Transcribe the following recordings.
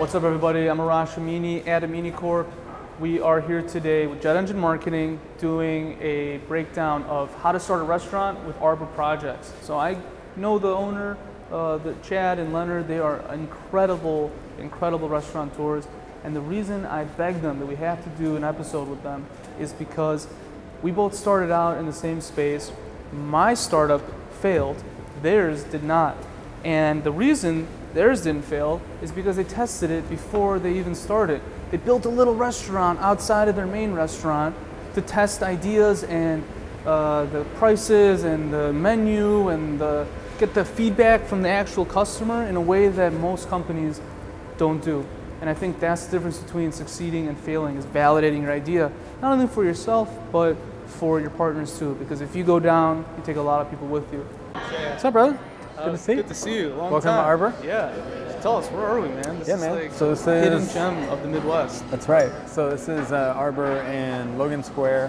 What's up, everybody? I'm Arash Amini at Amini Corp. We are here today with Jet Engine Marketing doing a breakdown of how to start a restaurant with Arbor projects. So I know the owner, Chad and Leonard. They are incredible restaurateurs. And the reason I begged them that we have to do an episode with them is because we both started out in the same space. My startup failed, theirs did not. And the reason theirs didn't fail is because they tested it before they even started. They built a little restaurant outside of their main restaurant to test ideas and the prices and the menu and get the feedback from the actual customer in a way that most companies don't do. And I think that's the difference between succeeding and failing, is validating your idea, not only for yourself, but for your partners too. Because if you go down, you take a lot of people with you. What's up, brother? Good to see you. Good to see you. Welcome to Arbor. Yeah. Tell us, where are we, man? This is man. like So this a hidden is gem of the Midwest. That's right. So this is Arbor in Logan Square.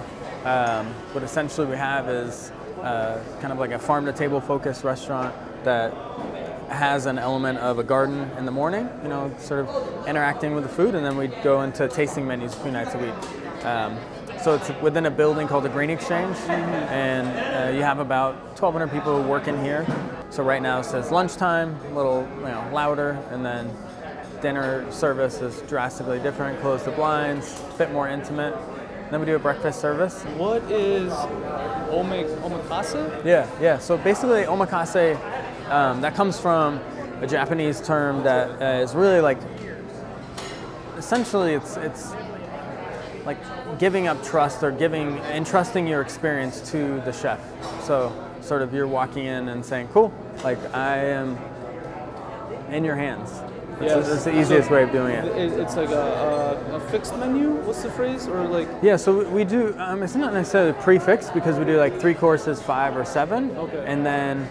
What essentially we have is kind of like a farm-to-table focused restaurant that has an element of a garden in the morning, you know, sort of interacting with the food, and then we go into tasting menus a few nights a week. So it's within a building called the Green Exchange, and you have about 1,200 people working here. So right now it says lunchtime, a little louder, and then dinner service is drastically different, close the blinds, a bit more intimate. Then we do a breakfast service. What is omakase? Yeah. So basically omakase, that comes from a Japanese term that is really like, essentially it's like giving up trust or entrusting your experience to the chef. So sort of you're walking in and saying, cool, like I am in your hands. That's the easiest way of doing it. It's like a fixed menu? What's the phrase? Or like? Yeah, so we do, it's not necessarily prefixed because we do like 3 courses, 5 or 7. Okay. And then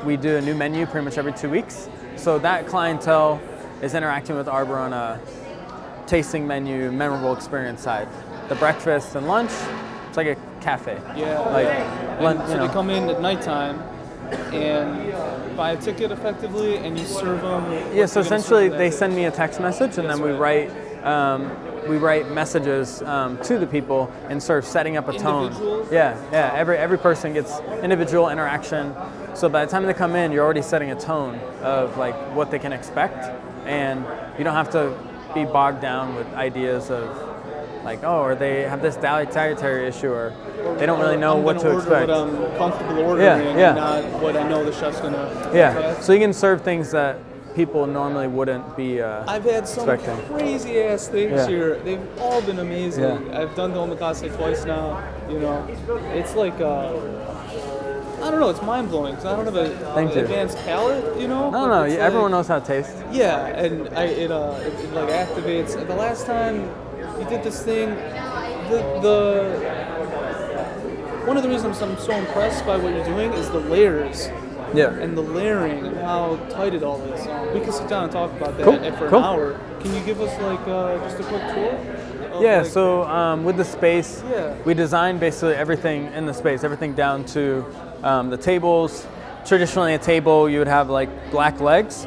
we do a new menu pretty much every 2 weeks. So that clientele is interacting with Arbor on a tasting menu, memorable experience side. The breakfast and lunch, it's like a cafe. Yeah. Like so they come in at nighttime and buy a ticket effectively, and you serve them. Yeah. So essentially, they send me a text message, and then we write messages to the people and sort of setting up a tone. Individual? Yeah. Every person gets individual interaction. So by the time they come in, you're already setting a tone of like what they can expect, and you don't have to be bogged down with ideas of like, oh, or they have this dietary issue, or they don't really know what to expect. What I'm comfortable ordering, and not what I know the chef's gonna. Yeah. So you can serve things that people normally wouldn't be I've had some crazy ass things here. They've all been amazing. Yeah. I've done the omakase twice now. You know, it's like I don't know. It's mind blowing because I don't have an advanced palate. You know. No. Everyone knows how to taste. Yeah, and it like activates. The last time you did this thing, one of the reasons I'm so impressed by what you're doing is the layers. Yeah. And the layering and how tight it all is. We can sit down and talk about that for an hour. Can you give us like just a quick tour? Yeah. So with the space, we designed basically everything in the space, everything down to the tables. Traditionally, a table you would have like black legs.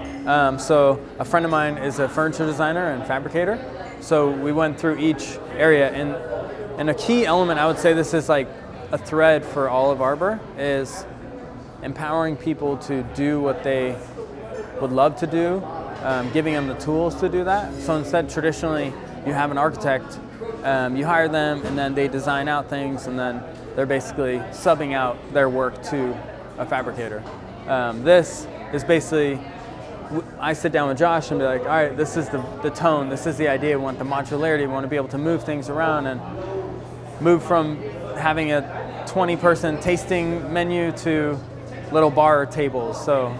So a friend of mine is a furniture designer and fabricator. So we went through each area, and a key element, I would say this is like a thread for all of Arbor, is empowering people to do what they would love to do, giving them the tools to do that. So instead, traditionally, you have an architect, you hire them, and then they design out things, and then they're basically subbing out their work to a fabricator. This is basically, I sit down with Josh and be like, all right, this is the tone, this is the idea, we want the modularity, we want to be able to move things around and move from having a 20-person tasting menu to little bar tables. So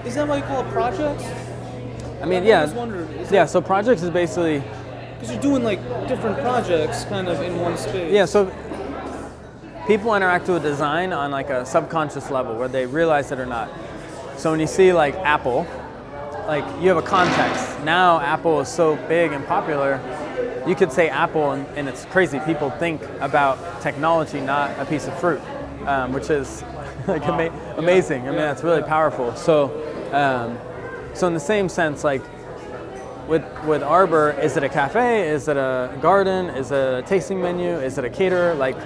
is that why you call it projects? I mean, so projects is basically because you're doing like different projects kind of in one space. Yeah, so people interact with design on like a subconscious level where they realize it or not. So when you see like Apple, like you have a context. Now Apple is so big and popular, you could say Apple and it's crazy. People think about technology, not a piece of fruit, which is like amazing. I mean, that's really powerful. So, so in the same sense, like with Arbor, is it a cafe? Is it a garden? Is it a tasting menu? Is it a caterer? Like,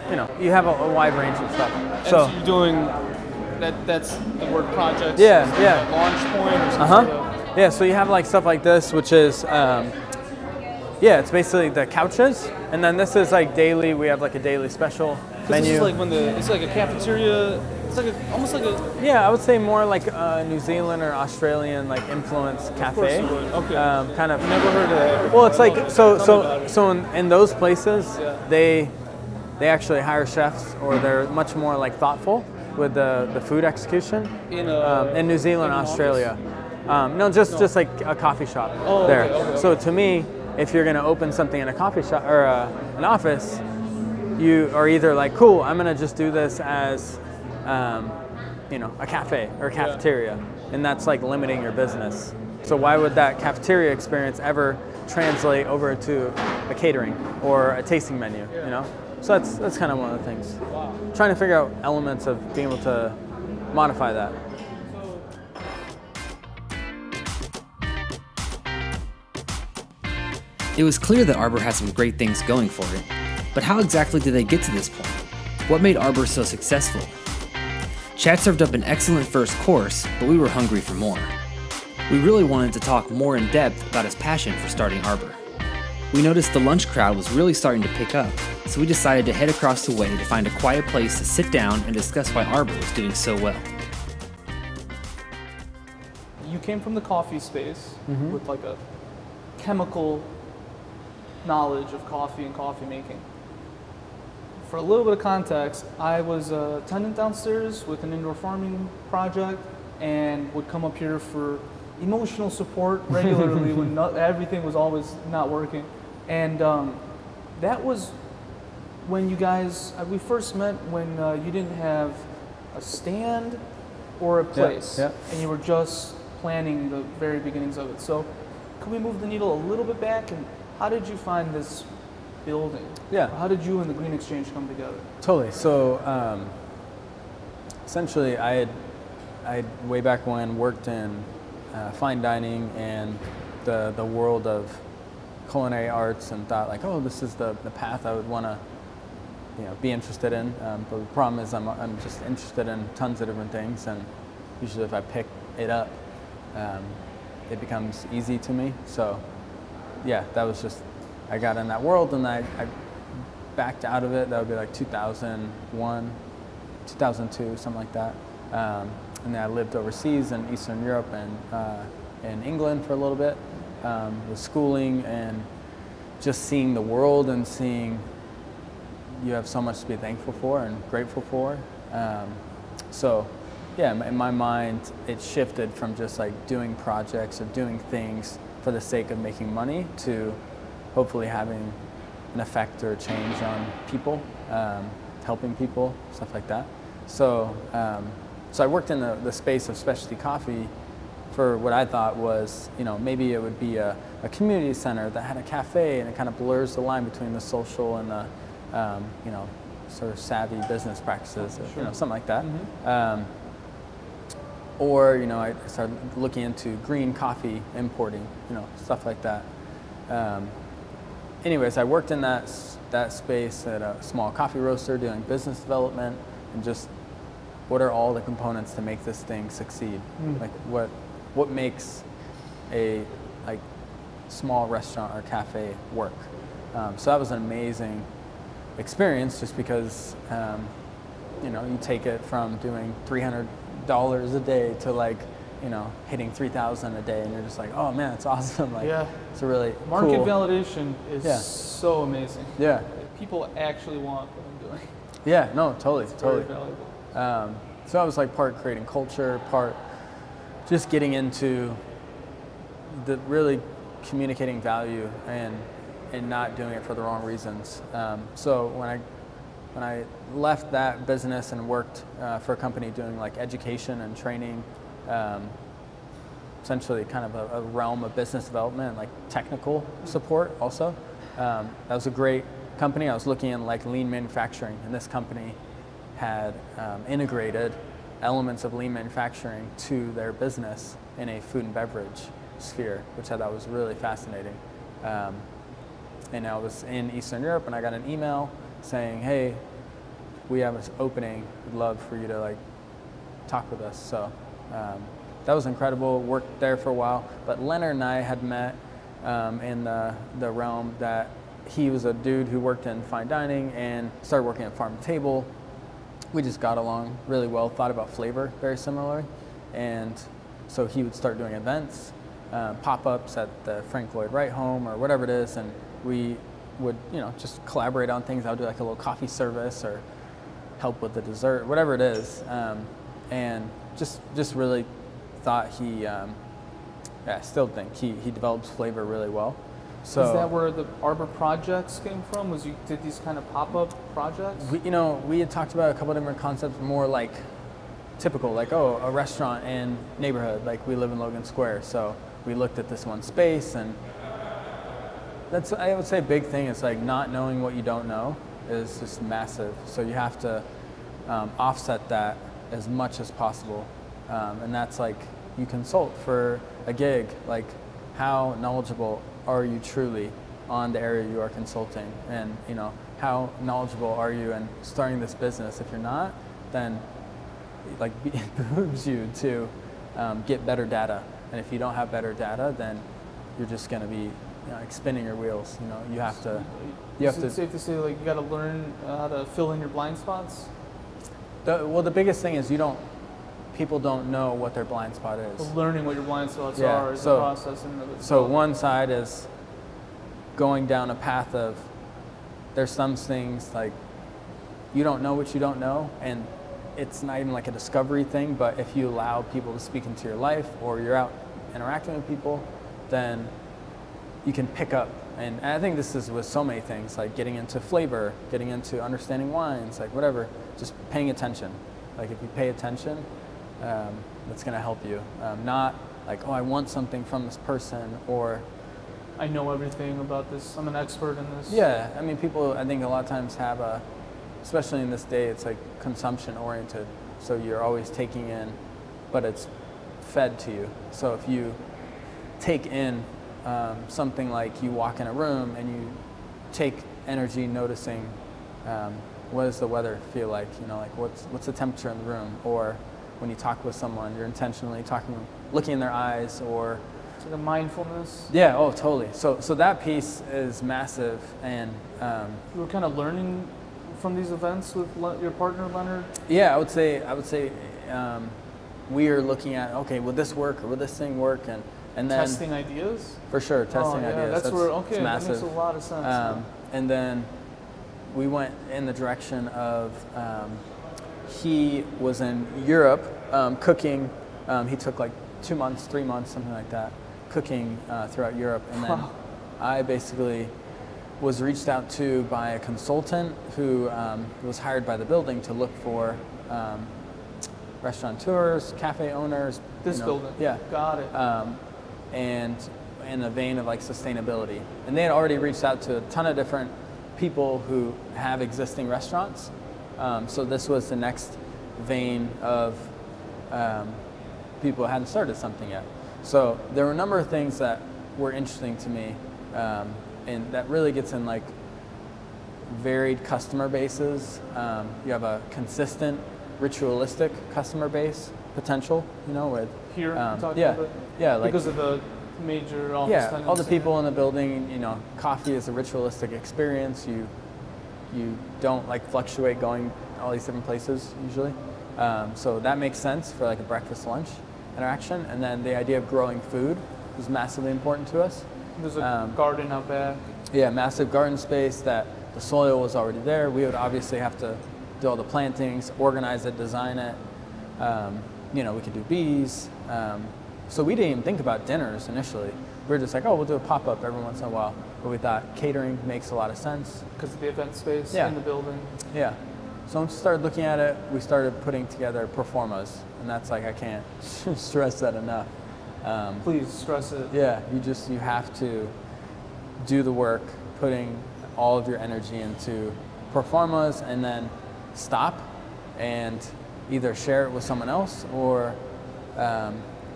you know, you have a wide range of stuff. And so you're doing that's the word projects. Yeah, yeah. Launch point or something. Yeah, so you have like stuff like this, which is yeah, it's basically the couches, and then this is like daily. We have like a daily special menu. This is like it's like a cafeteria. It's like almost like a. Yeah, I would say more like a New Zealand or Australian like influence cafe. Of course you would. Okay. Kind of. Never heard of that. Well, it's like so in those places, they actually hire chefs, or they're much more like thoughtful with the food execution. In New Zealand, Australia. No, just like a coffee shop there. Okay. So to me, if you're going to open something in a coffee shop or an office, you are either like, cool, I'm going to just do this as, you know, a cafe or a cafeteria, and that's like limiting your business. So why would that cafeteria experience ever translate over to a catering or a tasting menu? You know, so that's kind of one of the things. Wow. Trying to figure out elements of being able to modify that. It was clear that Arbor had some great things going for it, but how exactly did they get to this point? What made Arbor so successful? Chad served up an excellent first course, but we were hungry for more. We really wanted to talk more in depth about his passion for starting Arbor. We noticed the lunch crowd was really starting to pick up, so we decided to head across the way to find a quiet place to sit down and discuss why Arbor was doing so well. You came from the coffee space with like a chemical knowledge of coffee and coffee making. For a little bit of context, I was a tenant downstairs with an indoor farming project and would come up here for emotional support regularly when everything was always not working. And that was when you guys, we first met when you didn't have a stand or a place, and you were just planning the very beginnings of it. So could we move the needle a little bit back, and how did you find this building? Yeah. How did you and the Green Exchange come together? Totally. So essentially, I way back when worked in fine dining and the world of culinary arts, and thought like, oh, this is the path I would want to, you know, be interested in. But the problem is I'm just interested in tons of different things, and usually if I pick it up, it becomes easy to me. So yeah, that was just, I got in that world, and I backed out of it. That would be like 2001, 2002, something like that. And then I lived overseas in Eastern Europe and in England for a little bit, with schooling and just seeing the world and seeing you have so much to be thankful for and grateful for. So yeah, in my mind, it shifted from just like doing projects or doing things for the sake of making money to hopefully having an effect or a change on people, helping people, stuff like that. So, so I worked in the space of specialty coffee for what I thought was, you know, maybe it would be a community center that had a cafe, and it kind of blurs the line between the social and the, you know, sort of savvy business practices, or, you know, something like that. Or, you know, I started looking into green coffee importing, you know, stuff like that. Anyways, I worked in that space at a small coffee roaster doing business development, and just what are all the components to make this thing succeed? Like what makes a like small restaurant or cafe work? So that was an amazing experience, just because you know, you take it from doing $300 a day to like, you know, hitting 3,000 a day, and you're just like, oh man, it's awesome. Like, yeah, it's a really market cool validation is so amazing. Yeah, people actually want what I'm doing. Yeah, no, totally, It's totally. very valuable. So I was like part creating culture, part just getting into the really communicating value and not doing it for the wrong reasons. So when I left that business and worked for a company doing like education and training, essentially kind of a realm of business development, like technical support also. That was a great company. I was looking in like lean manufacturing, and this company had integrated elements of lean manufacturing to their business in a food and beverage sphere, which I thought was really fascinating. And I was in Eastern Europe, and I got an email saying, "Hey, we have this opening. We'd love for you to like talk with us." So that was incredible. Worked there for a while. But Leonard and I had met in the realm that he was a dude who worked in fine dining and started working at farm to table. We just got along really well. Thought about flavor very similarly, and so he would start doing events, pop-ups at the Frank Lloyd Wright home or whatever it is, and we would, just collaborate on things. I would do like a little coffee service or help with the dessert, whatever it is, and just really thought he, still think he develops flavor really well. So is that where the Arbor projects came from? Was you did these kind of pop-up projects? We had talked about a couple of different concepts, more like typical, like, oh, a restaurant in neighborhood, like we live in Logan Square. So we looked at this one space, and that's, I would say, a big thing is like not knowing what you don't know is just massive. So you have to offset that as much as possible. And that's like, you consult for a gig, like how knowledgeable are you truly on the area you are consulting? And how knowledgeable are you in starting this business? If you're not, then like it behooves you to get better data. And if you don't have better data, then you're just going to be like spinning your wheels. You have to. Is it safe to say like you got to learn how to fill in your blind spots? The biggest thing is people don't know what their blind spot is. Well, learning what your blind spots are is a process in and of itself. So one side is going down a path of there's some things like you don't know what you don't know, and it's not even like a discovery thing, but if you allow people to speak into your life or you're out interacting with people, then you can pick up. And I think this is with so many things, like getting into flavor, getting into understanding wines, like whatever, just paying attention. Like if you pay attention, that's going to help you. Not like, oh, I want something from this person, or I know everything about this, I'm an expert in this. Yeah, I mean, people, I think a lot of times have especially in this day, it's like consumption oriented. So you're always taking in, but it's fed to you. So if you take in something like you walk in a room and you take energy noticing what does the weather feel like, like what's the temperature in the room, or when you talk with someone, you're intentionally looking in their eyes, or it's like a mindfulness. Yeah, oh, totally. So that piece is massive, and you were kind of learning from these events with your partner Leonard. Yeah, I would say we are looking at, okay, will this work, or will this thing work, and then testing ideas. For sure, testing ideas. That's where that makes a lot of sense. And then we went in the direction of he was in Europe cooking. He took like 2 months, 3 months, something like that, cooking throughout Europe. And then I basically was reached out to by a consultant who was hired by the building to look for restaurateurs, cafe owners. This building? Yeah. Got it. And in the vein of like sustainability. And they had already reached out to a ton of different people who have existing restaurants. So this was the next vein of people who hadn't started something yet. So there were a number of things that were interesting to me, and that really gets in like varied customer bases. You have a consistent, ritualistic customer base potential, with here. Like because of the major office tenants. All the people in the building. Coffee is a ritualistic experience. You don't like fluctuate going all these different places usually. So that makes sense for like a breakfast lunch interaction. And then the idea of growing food is massively important to us. There's a garden out back. Yeah, massive garden space that the soil was already there. We would obviously have to do all the plantings, organize it, design it. We could do bees. So we didn't even think about dinners initially. We were just like, oh, we'll do a pop-up every once in a while. But we thought catering makes a lot of sense. Because of the event space in the building. Yeah. So once we started looking at it, we started putting together performas. And that's like, I can't stress that enough. Please stress it. Yeah, you have to do the work, putting all of your energy into performas, and then stop and either share it with someone else or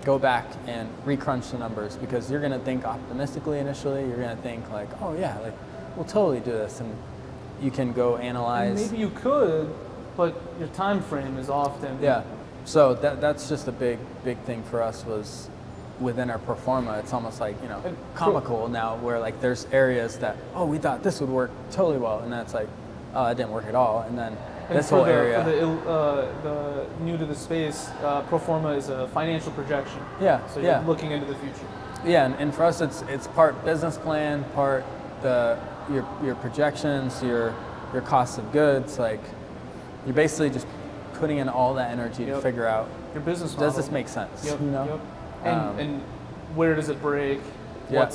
go go back and recrunch the numbers, because you're going to think optimistically initially. You're going to think like, oh yeah, like we'll totally do this, and you can go analyze. And maybe you could, but your time frame is often. Yeah. So that's just a big thing for us, was within our pro forma. It's almost like, you know, comical now, where like there's areas that, oh, we thought this would work totally well, and that's like, oh, it didn't work at all, and then this whole area. For the new to the space, pro forma is a financial projection. Yeah. So you're looking into the future. Yeah, and for us, it's part business plan, part your projections, your cost of goods. Like, you're basically just putting in all that energy to figure out your business model. Does this make sense? Yep. You know. Yep. And where does it break? Yeah.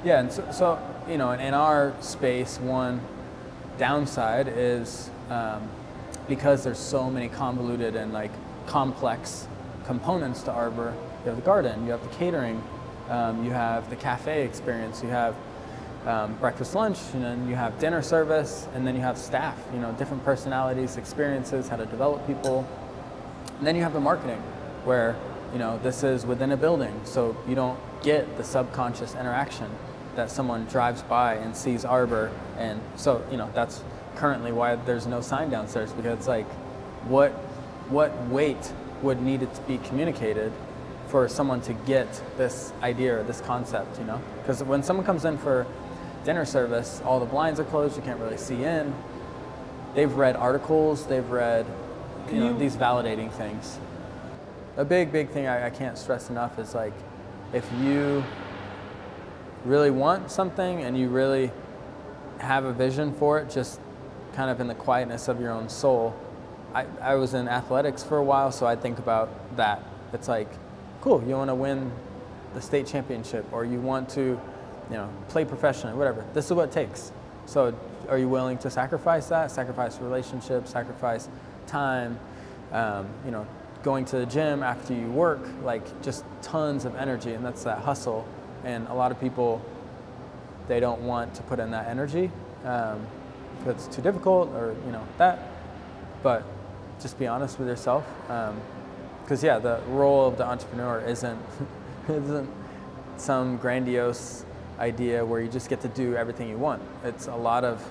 And so you know, in our space, one downside is because there's so many convoluted and like complex components to Arbor. You have the garden, you have the catering, you have the cafe experience, you have breakfast, lunch, and then you have dinner service, and then you have staff, you know, different personalities, experiences, how to develop people. And then you have the marketing, where, you know, this is within a building, so you don't get the subconscious interaction that someone drives by and sees Arbor. And so, you know, that's currently why there's no sign downstairs, because it's like, what weight would need it to be communicated for someone to get this idea or this concept, you know? Because when someone comes in for dinner service, all the blinds are closed, you can't really see in. They've read articles, they've read, you know, these validating things. A big thing I can't stress enough is, like, if you really want something and you really have a vision for it, just kind of in the quietness of your own soul. I was in athletics for a while, so I think about that. It's like, cool, you want to win the state championship, or you want to, you know, play professionally, whatever. This is what it takes. So are you willing to sacrifice that? Sacrifice relationships, sacrifice time, you know, going to the gym after you work, like just tons of energy, and that's that hustle. And a lot of people, they don't want to put in that energy because it's too difficult, or, you know, that. But just be honest with yourself, because yeah, the role of the entrepreneur isn't some grandiose idea where you just get to do everything you want. It's a lot of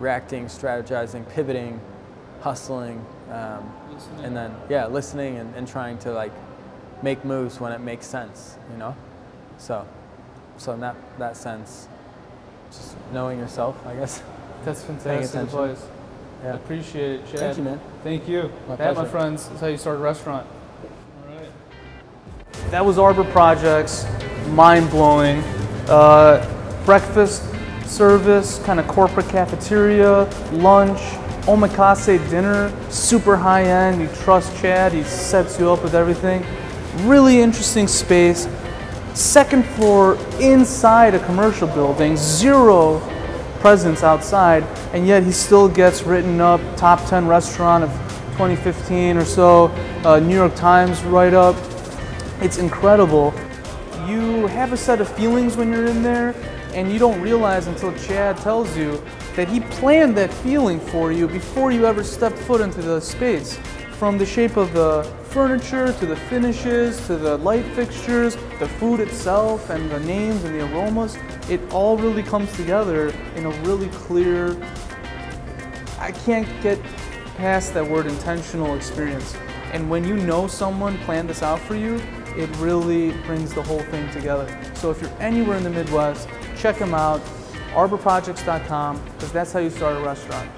reacting, strategizing, pivoting, hustling, and then listening and trying to like make moves when it makes sense, you know. So in that sense, just knowing yourself, I guess. That's fantastic advice. Yeah. I appreciate it, Chad. Thank you, man. Thank you. My That, pleasure. my friends, is how you start a restaurant. All right. That was Arbor Projects. Mind-blowing. Breakfast service, kind of corporate cafeteria, lunch, omakase dinner, super high-end. You trust Chad. He sets you up with everything. Really interesting space. Second floor inside a commercial building, zero presence outside, and yet he still gets written up top 10 restaurant of 2015 or so, New York Times write-up. It's incredible. You have a set of feelings when you're in there, and you don't realize until Chad tells you that he planned that feeling for you before you ever stepped foot into the space. From the shape of the furniture, to the finishes, to the light fixtures, the food itself, and the names and the aromas, it all really comes together in a really clear, I can't get past that word, intentional experience. And when you know someone planned this out for you, it really brings the whole thing together. So if you're anywhere in the Midwest, check them out, arborprojects.com, because that's how you start a restaurant.